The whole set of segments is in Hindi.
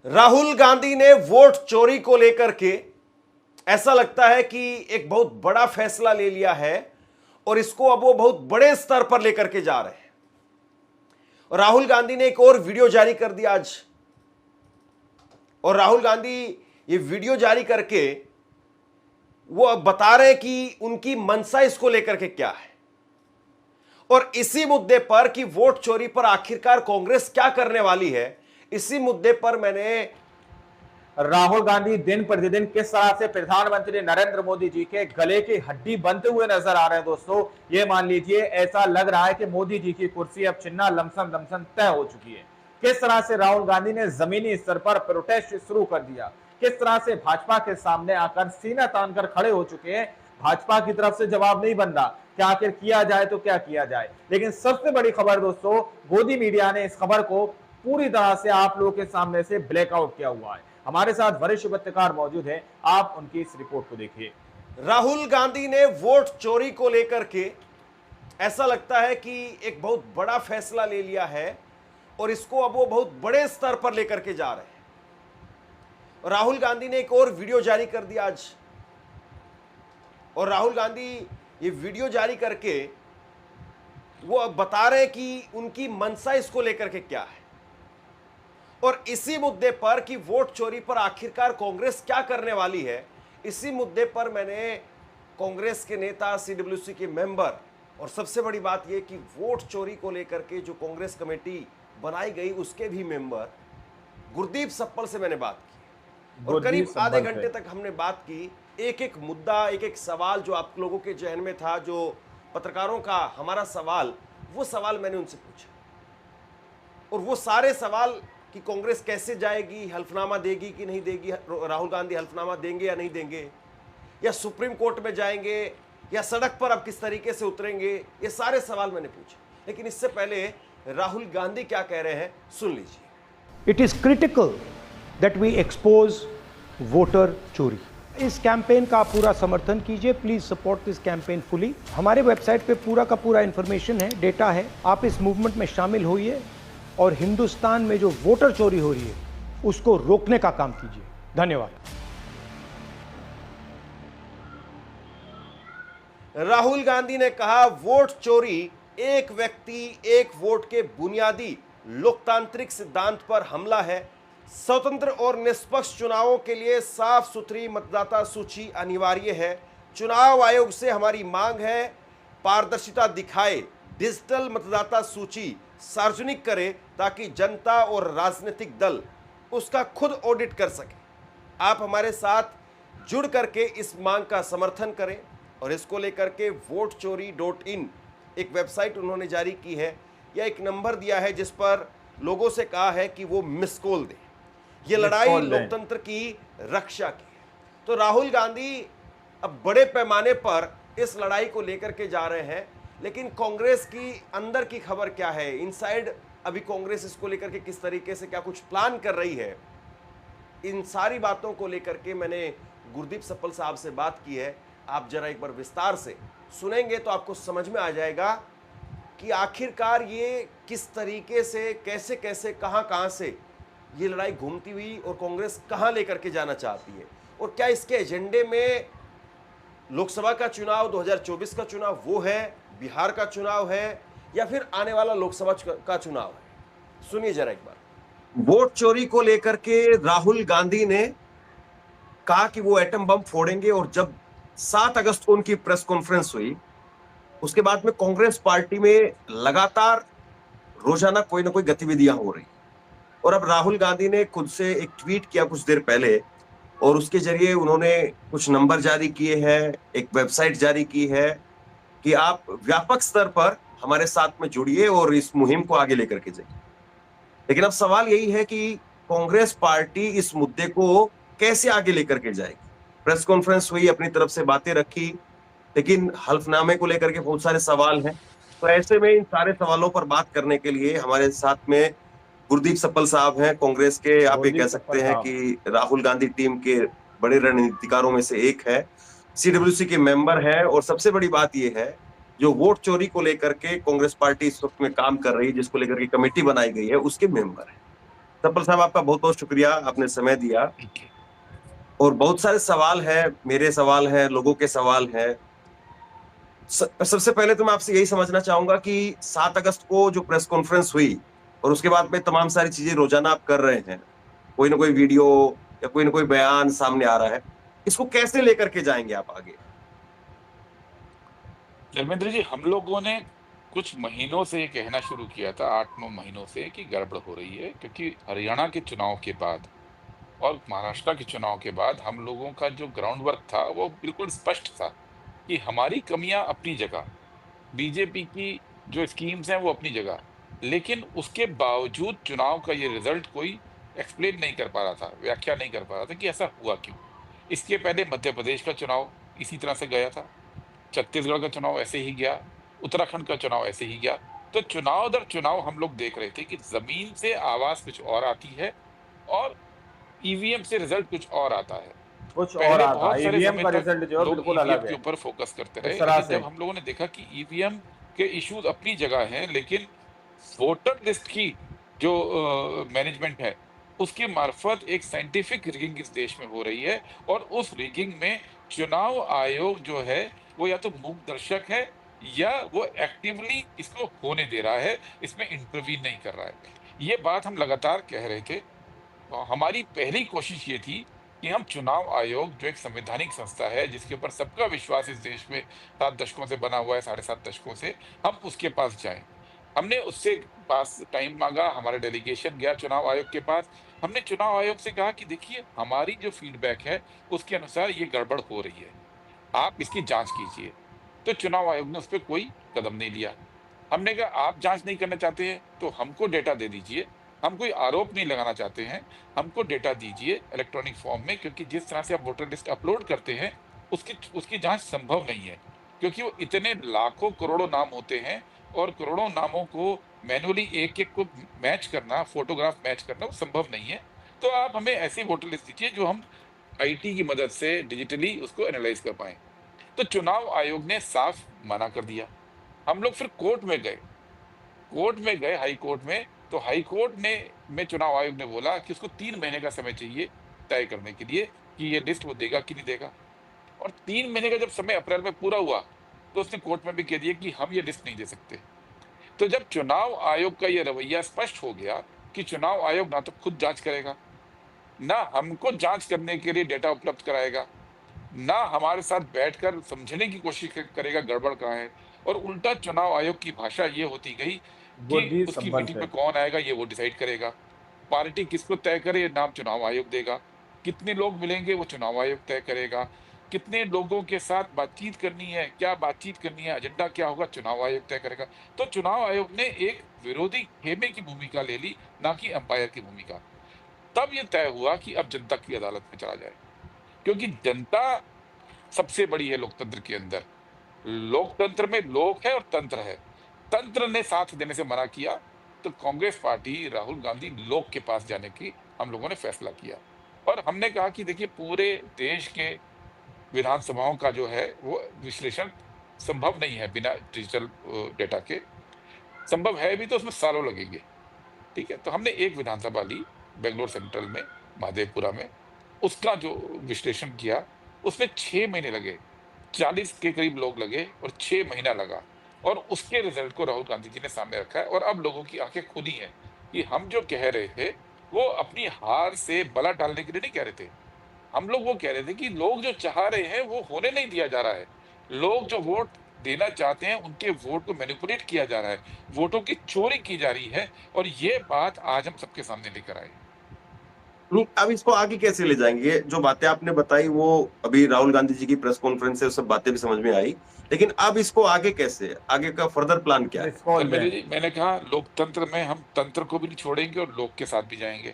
राहुल गांधी ने वोट चोरी को लेकर के ऐसा लगता है कि एक बहुत बड़ा फैसला ले लिया है और इसको अब वो बहुत बड़े स्तर पर लेकर के जा रहे हैं। और राहुल गांधी ने एक और वीडियो जारी कर दिया आज। और राहुल गांधी ये वीडियो जारी करके वो अब बता रहे हैं कि उनकी मंशा इसको लेकर के क्या है। और इसी मुद्दे पर कि वोट चोरी पर आखिरकार कांग्रेस क्या करने वाली है, इसी मुद्दे पर मैंने राहुल गांधी दिन प्रतिदिन किस तरह से प्रधानमंत्री नरेंद्र मोदी जी के गले की हड्डी बनते हुए नजर आ रहे हैं। दोस्तों, ये मान लीजिए ऐसा लग रहा है कि मोदी जी की कुर्सी अब छिन्ना लमसम लमसम तय हो चुकी है। किस तरह से राहुल गांधी ने जमीनी स्तर पर प्रोटेस्ट शुरू कर दिया, किस तरह से भाजपा के सामने आकर सीना तानकर खड़े हो चुके हैं। भाजपा की तरफ से जवाब नहीं बन रहा कि आखिर किया जाए तो क्या किया जाए। लेकिन सबसे बड़ी खबर दोस्तों, गोदी मीडिया ने इस खबर को पूरी तरह से आप लोगों के सामने से ब्लैकआउट किया हुआ है। हमारे साथ वरिष्ठ पत्रकार मौजूद हैं, आप उनकी इस रिपोर्ट को देखिए। राहुल गांधी ने वोट चोरी को लेकर के ऐसा लगता है कि एक बहुत बड़ा फैसला ले लिया है और इसको अब वो बहुत बड़े स्तर पर लेकर के जा रहे हैं। और राहुल गांधी ने एक और वीडियो जारी कर दिया आज। और राहुल गांधी ये वीडियो जारी करके वो अब बता रहे हैं कि उनकी मंशा इसको लेकर के क्या है। और इसी मुद्दे पर कि वोट चोरी पर आखिरकार कांग्रेस क्या करने वाली है, इसी मुद्दे पर मैंने कांग्रेस के नेता, सीडब्ल्यूसी के मेंबर और सबसे बड़ी बात यह कि वोट चोरी को लेकर के जो कांग्रेस कमेटी बनाई गई उसके भी मेंबर गुरदीप सप्पल से मैंने बात की। और करीब आधे घंटे तक हमने बात की। एक एक मुद्दा, एक एक सवाल जो आप लोगों के जहन में था, जो पत्रकारों का हमारा सवाल, वो सवाल मैंने उनसे पूछा। और वो सारे सवाल कि कांग्रेस कैसे जाएगी, हल्फनामा देगी कि नहीं देगी, राहुल गांधी हल्फनामा देंगे या नहीं देंगे, या सुप्रीम कोर्ट में जाएंगे, या सड़क पर अब किस तरीके से उतरेंगे, ये सारे सवाल मैंने पूछे। लेकिन इससे पहले राहुल गांधी क्या कह रहे हैं, सुन लीजिए। It is critical that we expose voter चोरी। इस कैंपेन का आप पूरा समर्थन कीजिए। Please support this campaign fully. हमारे वेबसाइट पे पूरा का पूरा इंफॉर्मेशन है, डेटा है। आप इस मूवमेंट में शामिल होइए और हिंदुस्तान में जो वोटर चोरी हो रही है उसको रोकने का काम कीजिए। धन्यवाद। राहुल गांधी ने कहा, वोट चोरी एक व्यक्ति एक वोट के बुनियादी लोकतांत्रिक सिद्धांत पर हमला है। स्वतंत्र और निष्पक्ष चुनावों के लिए साफ सुथरी मतदाता सूची अनिवार्य है। चुनाव आयोग से हमारी मांग है, पारदर्शिता दिखाए, डिजिटल मतदाता सूची सार्वजनिक करे ताकि जनता और राजनीतिक दल उसका खुद ऑडिट कर सके। आप हमारे साथ जुड़ करके इस मांग का समर्थन करें। और इसको लेकर के वोटचोरी.in एक वेबसाइट उन्होंने जारी की है, या एक नंबर दिया है जिस पर लोगों से कहा है कि वो मिस कॉल दें। ये लड़ाई लोकतंत्र की रक्षा की है। तो राहुल गांधी अब बड़े पैमाने पर इस लड़ाई को लेकर के जा रहे हैं। लेकिन कांग्रेस की अंदर की खबर क्या है, इनसाइड अभी कांग्रेस इसको लेकर के किस तरीके से क्या कुछ प्लान कर रही है, इन सारी बातों को लेकर के मैंने गुरदीप सप्पल साहब से बात की है। आप जरा एक बार विस्तार से सुनेंगे तो आपको समझ में आ जाएगा कि आखिरकार ये किस तरीके से, कैसे कैसे, कहां से ये लड़ाई घूमती हुई और कांग्रेस कहां लेकर के जाना चाहती है। और क्या इसके एजेंडे में लोकसभा का चुनाव 2024 का चुनाव वो है, बिहार का चुनाव है, या फिर आने वाला लोकसभा का चुनाव है। सुनिए जरा एक बार। वोट चोरी को लेकर के राहुल गांधी ने कहा कि वो एटम बम फोड़ेंगे। और जब 7 अगस्त को उनकी प्रेस कॉन्फ्रेंस हुई, उसके बाद में कांग्रेस पार्टी में लगातार रोजाना कोई ना कोई गतिविधियां हो रही। और अब राहुल गांधी ने खुद से एक ट्वीट किया कुछ देर पहले, और उसके जरिए उन्होंने कुछ नंबर जारी किए हैं, एक वेबसाइट जारी की है कि आप व्यापक स्तर पर हमारे साथ में जुड़िए और इस मुहिम को आगे लेकर के जाइए। लेकिन अब सवाल यही है कि कांग्रेस पार्टी इस मुद्दे को कैसे आगे लेकर के जाएगी। प्रेस कॉन्फ्रेंस हुई, अपनी तरफ से बातें रखी, लेकिन हल्फनामे को लेकर के बहुत सारे सवाल हैं। तो ऐसे में इन सारे सवालों पर बात करने के लिए हमारे साथ में गुरदीप सप्पल साहब हैं, कांग्रेस के आप ये कह सकते हैं कि राहुल गांधी टीम के बड़े रणनीतिकारों में से एक है, सीडब्ल्यूसी के मेंबर है। और सबसे बड़ी बात यह है, जो वोट चोरी को लेकर के कांग्रेस पार्टी इस वक्त में काम कर रही है, जिसको लेकर के कमेटी बनाई गई है, उसके मेंबर है। तपल साहब, आपका बहुत बहुत शुक्रिया, आपने समय दिया। और बहुत सारे सवाल हैं, मेरे सवाल हैं, लोगों के सवाल हैं। सबसे पहले तो मैं आपसे यही समझना चाहूंगा कि 7 अगस्त को जो प्रेस कॉन्फ्रेंस हुई और उसके बाद में तमाम सारी चीजें रोजाना आप कर रहे हैं, कोई ना कोई वीडियो या कोई ना कोई बयान सामने आ रहा है, इसको कैसे लेकर के जाएंगे आप आगे? धर्मेंद्र जी, हम लोगों ने कुछ महीनों से ये कहना शुरू किया था, 8-9 महीनों से, कि गड़बड़ हो रही है, क्योंकि हरियाणा के चुनाव के बाद और महाराष्ट्र के चुनाव के बाद हम लोगों का जो ग्राउंड वर्क था वो बिल्कुल स्पष्ट था कि हमारी कमियां अपनी जगह, बीजेपी की जो स्कीम्स हैं वो अपनी जगह, लेकिन उसके बावजूद चुनाव का ये रिजल्ट कोई एक्सप्लेन नहीं कर पा रहा था, व्याख्या नहीं कर पा रहा था कि ऐसा हुआ क्यों। इसके पहले मध्य प्रदेश का चुनाव इसी तरह से गया था, छत्तीसगढ़ का चुनाव ऐसे ही गया, उत्तराखंड का चुनाव ऐसे ही गया। तो चुनाव दर चुनाव हम लोग देख रहे थे कि जमीन से आवाज कुछ और आती है और ईवीएम से रिजल्ट कुछ और आता है। कुछ और पहले आता है, बहुत सारे ईवीएम समय का तक रिजल्ट जो है लोग बिल्कुल ईवीएम अलग के है ऊपर फोकस करते इस रहे, तरह लेकिन से। जब हम लोगों ने देखा कि ईवीएम के इश्यूज अपनी जगह हैं, लेकिन वोटर लिस्ट की जो मैनेजमेंट है उसके मार्फत एक साइंटिफिक रिगिंग इस देश में हो रही है, और उस रिगिंग में चुनाव आयोग जो है वो या तो मूक दर्शक है या वो एक्टिवली इसको होने दे रहा है, इसमें इंटरवीन नहीं कर रहा है। ये बात हम लगातार कह रहे थे। हमारी पहली कोशिश ये थी कि हम चुनाव आयोग, जो एक संवैधानिक संस्था है जिसके ऊपर सबका विश्वास इस देश में 7 दशकों से बना हुआ है, 7.5 दशकों से, हम उसके पास जाएं। हमने उससे पास टाइम मांगा, हमारा डेलीगेशन गया चुनाव आयोग के पास। हमने चुनाव आयोग से कहा कि देखिए, हमारी जो फीडबैक है उसके अनुसार ये गड़बड़ हो रही है, आप इसकी जांच कीजिए। तो चुनाव आयोग ने उस पर कोई कदम नहीं लिया। हमने कहा आप जांच नहीं करना चाहते हैं तो हमको डेटा दे दीजिए, हम कोई आरोप नहीं लगाना चाहते हैं, हमको डेटा दीजिए इलेक्ट्रॉनिक फॉर्म में, क्योंकि जिस तरह से आप वोटर लिस्ट अपलोड करते हैं उसकी उसकी जांच संभव नहीं है, क्योंकि वो इतने लाखों करोड़ों नाम होते हैं और करोड़ों नामों को मैनुअली एक एक को मैच करना, फोटोग्राफ मैच करना वो संभव नहीं है। तो आप हमें ऐसी वोटर लिस्ट दीजिए जो हम आईटी की मदद से डिजिटली उसको एनालाइज कर पाए। तो चुनाव आयोग ने साफ मना कर दिया। हम लोग फिर कोर्ट में गए हाई कोर्ट में। तो हाई कोर्ट ने में चुनाव आयोग ने बोला कि उसको 3 महीने का समय चाहिए तय करने के लिए कि ये लिस्ट वो देगा कि नहीं देगा। और 3 महीने का जब समय अप्रैल में पूरा हुआ तो उसने कोर्ट में भी कह दिया कि हम ये लिस्ट नहीं दे सकते। तो जब चुनाव आयोग का ये रवैया स्पष्ट हो गया कि चुनाव आयोग ना तो खुद जांच करेगा, ना हमको जांच करने के लिए डेटा उपलब्ध कराएगा, ना हमारे साथ बैठकर समझने की कोशिश करेगा गड़बड़ कहाँ है, और उल्टा चुनाव आयोग की भाषा ये होती गई कि बुद्धि उसकी संबंध मीटिंग है। में कौन आएगा ये वो डिसाइड करेगा, पार्टी किसको तय करे ये नाम चुनाव आयोग देगा, कितने लोग मिलेंगे वो चुनाव आयोग तय करेगा, कितने लोगों के साथ बातचीत करनी है, क्या बातचीत करनी है, एजेंडा क्या होगा, चुनाव आयोग तय करेगा। तो चुनाव आयोग ने एक विरोधी खेमे की भूमिका ले ली, ना कि अंपायर की भूमिका। तब ये तय हुआ कि अब जनता की अदालत में चला जाए, क्योंकि जनता सबसे बड़ी है लोकतंत्र के अंदर। लोकतंत्र में लोक है और तंत्र है। तंत्र ने साथ देने से मना किया, तो कांग्रेस पार्टी, राहुल गांधी लोक के पास जाने की हम लोगों ने फैसला किया। और हमने कहा कि देखिए, पूरे देश के विधानसभाओं का जो है वो विश्लेषण संभव नहीं है बिना डिजिटल डेटा के। संभव है भी तो उसमें सालों लगेंगे। ठीक है, तो हमने एक विधानसभा ली बेंगलोर सेंट्रल में, महादेवपुरा में। उसका जो विश्लेषण किया उसमें 6 महीने लगे, 40 के करीब लोग लगे और 6 महीना लगा। और उसके रिजल्ट को राहुल गांधी जी ने सामने रखा है, और अब लोगों की आंखें खुली हैं कि हम जो कह रहे थे वो अपनी हार से बला टालने के लिए नहीं कह रहे थे। हम लोग वो कह रहे थे कि लोग जो चाह रहे हैं वो होने नहीं दिया जा रहा है। लोग जो वोट देना चाहते हैं उनके वोट को मैनिपुलेट किया जा रहा है, वोटों की चोरी की जा रही है, और ये बात आज हम सबके सामने लेकर आए। नहीं, अब इसको आगे कैसे ले जाएंगे? ये जो बातें आपने बताई वो अभी राहुल गांधी जी की प्रेस कॉन्फ्रेंस से सब बातें भी समझ में आई, लेकिन अब इसको आगे कैसे, आगे का फर्दर प्लान क्या है? धर्मेंद्र जी, मैंने कहा लोकतंत्र में हम तंत्र को भी नहीं छोड़ेंगे और लोक के साथ भी जाएंगे।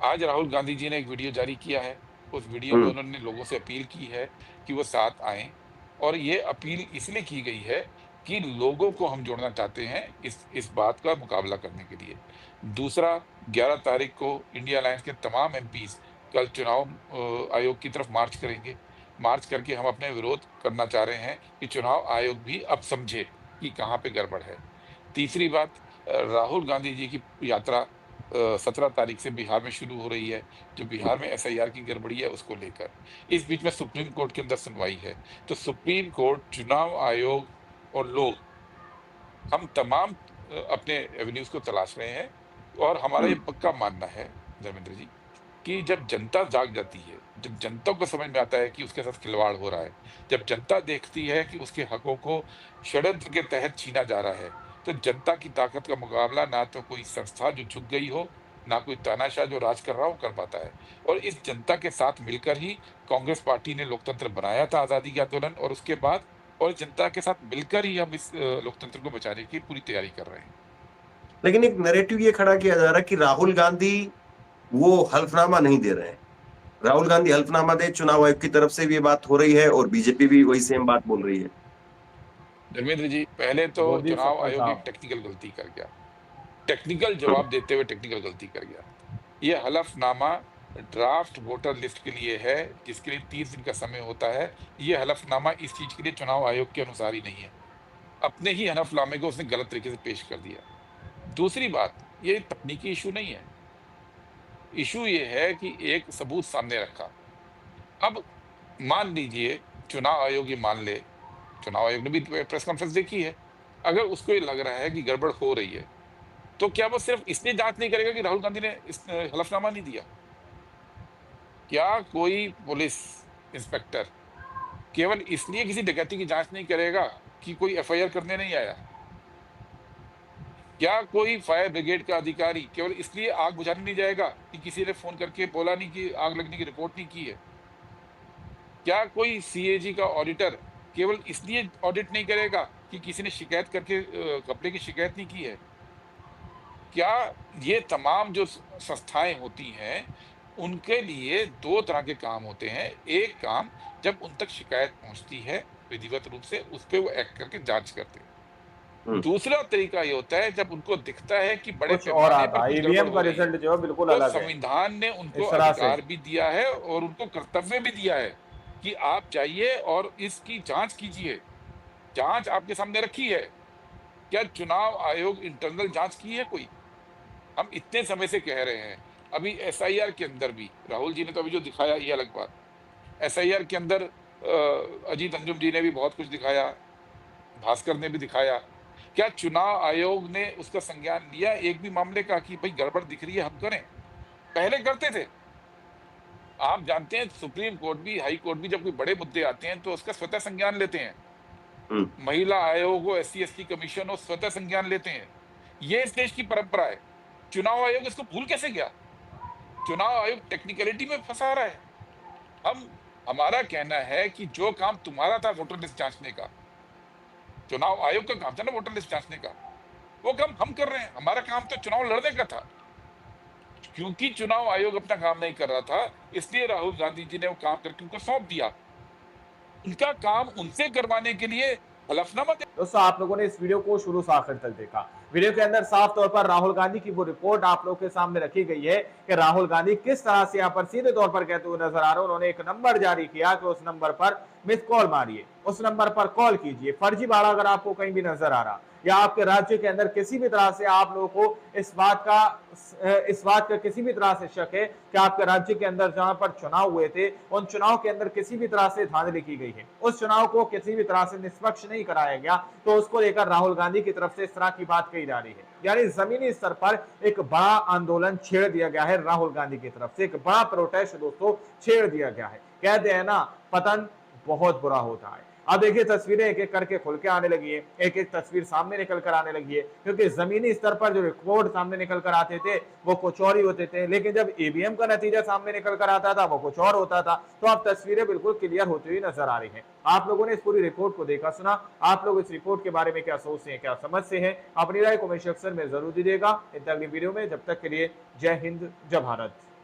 आज राहुल गांधी जी ने एक वीडियो जारी किया है। उस वीडियो में उन्होंने लोगों से अपील की है कि वो साथ आएं, और ये अपील इसलिए की गई है कि लोगों को हम जोड़ना चाहते हैं इस बात का मुकाबला करने के लिए। दूसरा, 11 तारीख को इंडिया अलायंस के तमाम एमपीज कल चुनाव आयोग की तरफ मार्च करेंगे। मार्च करके हम अपने विरोध करना चाह रहे हैं कि चुनाव आयोग भी अब समझे कि कहाँ पे गड़बड़ है। तीसरी बात, राहुल गांधी जी की यात्रा 17 तारीख से बिहार में शुरू हो रही है, जो बिहार में एसआईआर की गड़बड़ी है उसको लेकर। इस बीच में सुप्रीम कोर्ट के अंदर सुनवाई है। तो सुप्रीम कोर्ट, चुनाव आयोग और लोग, हम तमाम अपने एवेन्यूज को तलाश रहे हैं। और हमारा ये पक्का मानना है धर्मेंद्र जी, कि जब जनता जाग जाती है, जब जनता को समझ में आता है कि उसके साथ खिलवाड़ हो रहा है, जब जनता देखती है कि उसके हकों को षड्यंत्र के तहत छीना जा रहा है, तो जनता की ताकत का मुकाबला ना तो कोई संस्था जो झुक गई हो, ना कोई तानाशाह जो राज कर रहा हो कर पाता है। और इस जनता के साथ मिलकर ही कांग्रेस पार्टी ने लोकतंत्र बनाया था, आजादी के आंदोलन, और उसके बाद और जनता के साथ मिलकर ही हम इस लोकतंत्र को बचाने की पूरी तैयारी कर रहे हैं। लेकिन एक नैरेटिव ये खड़ा किया जा रहा है कि राहुल गांधी वो हल्फनामा नहीं दे रहे हैं। राहुल गांधी हल्फनामा दे, चुनाव आयोग की तरफ से भी ये बात हो रही है और बीजेपी भी वही सेम बात बोल रही है। धर्मेंद्र जी, पहले तो मोदी चुनाव सफल आयोग था। एक टेक्निकल गलती कर गया, टेक्निकल जवाब देते हुए टेक्निकल गलती कर गया। ये हलफनामा ड्राफ्ट वोटर लिस्ट के लिए है, जिसके लिए 30 दिन का समय होता है। ये हलफनामा इस चीज के लिए चुनाव आयोग के अनुसार ही नहीं है। अपने ही हलफनामे को उसने गलत तरीके से पेश कर दिया। दूसरी बात, ये तकनीकी इशू नहीं है, इशू ये है कि एक सबूत सामने रखा। अब मान लीजिए चुनाव आयोग ये मान ले, चुनाव आयोग ने भी प्रेस कॉन्फ्रेंस देखी है, अगर उसको ये लग रहा है कि गड़बड़ हो रही है, तो क्या वो सिर्फ इसलिए जांच नहीं करेगा कि राहुल गांधी ने इस हलफनामा नहीं दिया? क्या कोई पुलिस इंस्पेक्टर केवल इसलिए किसी डकैती की जांच नहीं करेगा कि कोई एफआईआर करने नहीं आया? क्या कोई फायर ब्रिगेड का अधिकारी केवल इसलिए आग बुझाने नहीं जाएगा कि किसी ने फोन करके बोला नहीं कि आग लगने की रिपोर्ट नहीं की है? क्या कोई सीएजी का ऑडिटर केवल इसलिए ऑडिट नहीं करेगा कि किसी ने शिकायत करके कपड़े की शिकायत नहीं की है? क्या ये तमाम जो संस्थाएं होती हैं, उनके लिए 2 तरह के काम होते हैं। एक काम, जब उन तक शिकायत पहुंचती है विधिवत रूप से, उस पे वो एक्ट करके जांच करते हैं। दूसरा तरीका ये होता है जब उनको दिखता है कि बड़े कुछ और पैमाने आता पर है, कुछ गड़बड़ ईवीएम हो का रही है। रिजल्ट जो है बिल्कुल तो अलग है। संविधान ने उनको इस तरह से अधिकार भी दिया है और उनको कर्तव्य भी दिया है कि आप जाइए और इसकी जांच कीजिए। जांच आपके सामने रखी है। क्या चुनाव आयोग इंटरनल जांच की है कोई? हम इतने समय से कह रहे हैं। अभी एसआईआर के अंदर भी राहुल जी ने तो अभी जो दिखाया ये अलग बात, एसआईआर के अंदर अजीत अंजुम जी ने भी बहुत कुछ दिखाया, भास्कर ने भी दिखाया। क्या चुनाव आयोग ने उसका संज्ञान लिया एक भी मामले का कि भाई गड़बड़ दिख रही है हम करें? पहले करते थे। आप जानते हैं सुप्रीम कोर्ट भी, हाई कोर्ट भी जब कोई बड़े मुद्दे आते हैं तो उसका स्वतः संज्ञान लेते हैं। महिला आयोग हो, SC ST कमीशन हो, स्वतः संज्ञान लेते हैं। ये इस देश की परंपरा है। चुनाव आयोग इसको भूल कैसे गया? चुनाव आयोग टेक्निकलिटी में फंसा रहा है। हमारा कहना है कि जो काम तुम्हारा था वोटर लिस्ट जांचने का, चुनाव आयोग का काम था ना वोटर लिस्ट जांचने का, वो काम हम कर रहे हैं। हमारा काम तो चुनाव लड़ने का था। क्योंकि चुनाव आयोग अपना काम नहीं कर रहा था, इसलिए राहुल गांधी जी ने वो काम करके उनको सौंप दिया। उनका काम उनसे करवाने के लिए हलफनामा दोस्तों, आप लोगों ने इस वीडियो को शुरू से आखिर तक देखा। वीडियो के अंदर साफ तौर पर राहुल गांधी की वो रिपोर्ट आप लोगों के सामने रखी गई है कि राहुल गांधी किस तरह से यहाँ पर सीधे तौर पर कहते हुए नजर आ रहे हैं। उन्होंने एक नंबर जारी किया कि उस नंबर पर मिस कॉल मारिए, उस नंबर पर कॉल कीजिए। फर्जीवाड़ा अगर आपको कहीं भी नजर आ रहा या आपके राज्य के अंदर किसी भी तरह से आप लोगों को इस बात का किसी भी तरह से शक है कि आपके राज्य के अंदर जहां पर चुनाव हुए थे, उन चुनाव के अंदर किसी भी तरह से धांधली की गई है, उस चुनाव को किसी भी तरह से निष्पक्ष नहीं कराया गया, तो उसको लेकर राहुल गांधी की तरफ से इस तरह की बात कही जा रही है। यानी जमीनी स्तर पर एक बड़ा आंदोलन छेड़ दिया गया है राहुल गांधी की तरफ से, एक बड़ा प्रोटेस्ट दोस्तों छेड़ दिया गया है। कहते हैं ना, पतन बहुत बुरा होता है। अब देखिए, तस्वीरें एक एक करके खुल के आने लगी है, एक एक तस्वीर सामने निकल कर आने लगी है, क्योंकि जमीनी स्तर पर जो रिकॉर्ड सामने निकल कर आते थे वो कुछ और ही होते थे, लेकिन जब ईवीएम का नतीजा सामने निकल कर आता था वो कुछ और होता था। तो अब तस्वीरें बिल्कुल क्लियर होती हुई नजर आ रही है। आप लोगों ने इस पूरी रिपोर्ट को देखा सुना, आप लोग इस रिपोर्ट के बारे में क्या सोचते हैं, क्या समझते हैं, अपनी राय कमेंट सेक्शन में जरूर दीजिएगा। इन अगली वीडियो में, जब तक के लिए जय हिंद, जय भारत।